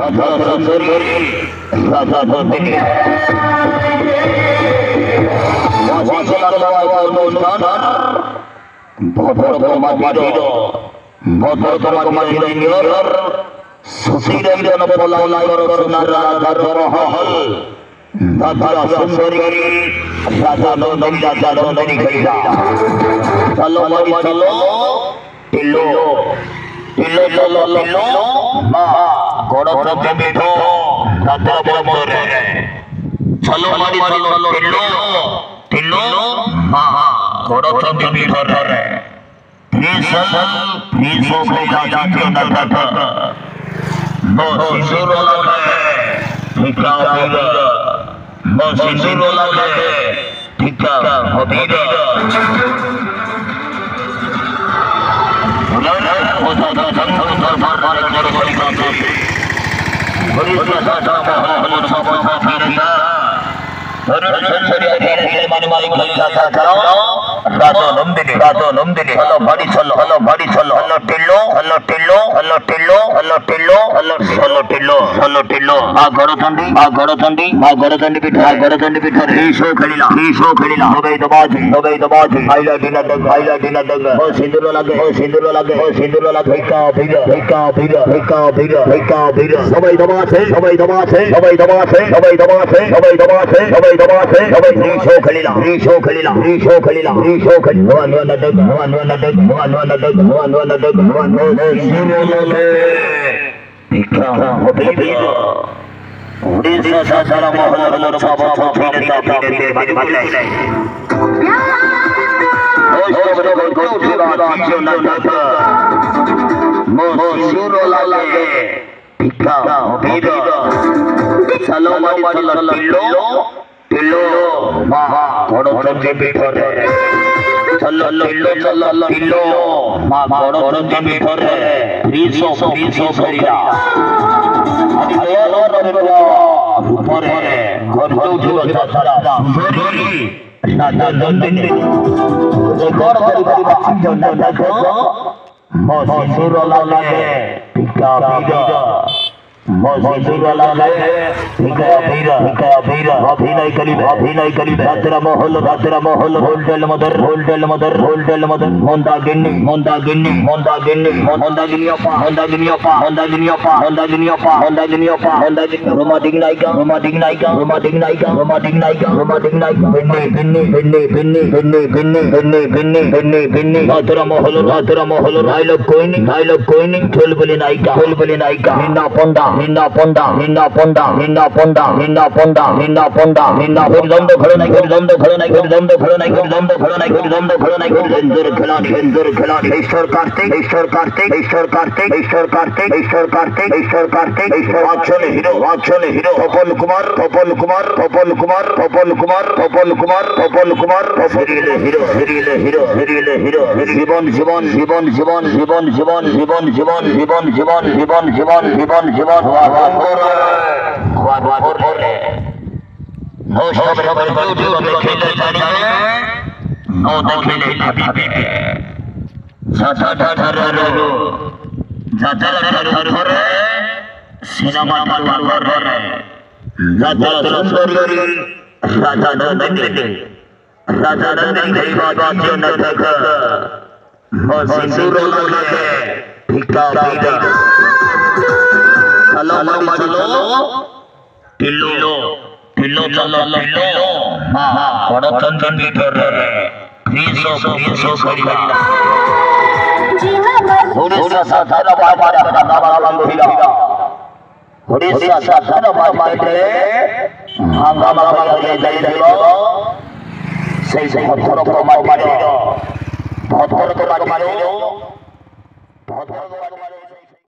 রাধা সুন্দরী রাধা ধন্যী ওয়াসিলার অনুষ্ঠান ভদ্রতমার সুশীলের পলাই সোনার রাধার মহল রাধা সুন্দরী রাধা নন্দনী রাধা নন্দনী খেলা চলো মারি চলো টিলো টিলো চলো টিলো মা গড় দেবী তো রাধা বরে চলো মারি চলো টিলো টিলো মা গড় দেবী ধরে Niso kaya jati nata Mo sisuro lage Tika bira Mo sisuro lage Tika bira Ulala Oda da sangha dharmar bharat karo kari kati Gurishya sasa mohal sabha sabha राधो नंदिनी हलो बड़ी चलो हलो हलो टिल्लो हलो टिल्लो हलो टिल्लो हलो टिल्लो हलो टिल्लो हलो टिल्लो आ गड़थंडी पिठा रीशो खड़ीला होबे दबाजी आइला दिना दग हो सिंदूर लागे का भीरा होबे दबासे रीशो खड़ीला उड़ीसा सारा मोहल्ला छापा पीने टिल्लो माँ बड़ो देवी धरे चलो टिल्लो माँ बड़ो देवी धरे रीसो करिया ऊपरे घर उठिलो छाड़ा सुंदरी राधा नंदिनी गड़ करी बाजो देखो मो सिंदूर लागे टिका बीरा मो सिंदूर लागे टिका बीरा अभिनय करी रात्रा महल होल्डल मदर मंदागिनी अप्पा रोमांटिक नायिका बिन्नी रात्रा महल डायलॉग कोई नहीं चुलबुली नायिका हिन्ना पोंडा लंदो खड़ो नहीं रंजर खिलाड़ी ईश्वर कार्तिक आक्षन हीरो तपन कुमार जीवन सिनेमा राधा नंदिनी सिंदूर लागे टिका बीरा चलो टिल्लो चलो माँ गड़थंडी धरे रीसो करिया उड़ीसा साधन बाटे हंगामा से भद्र को मारिलो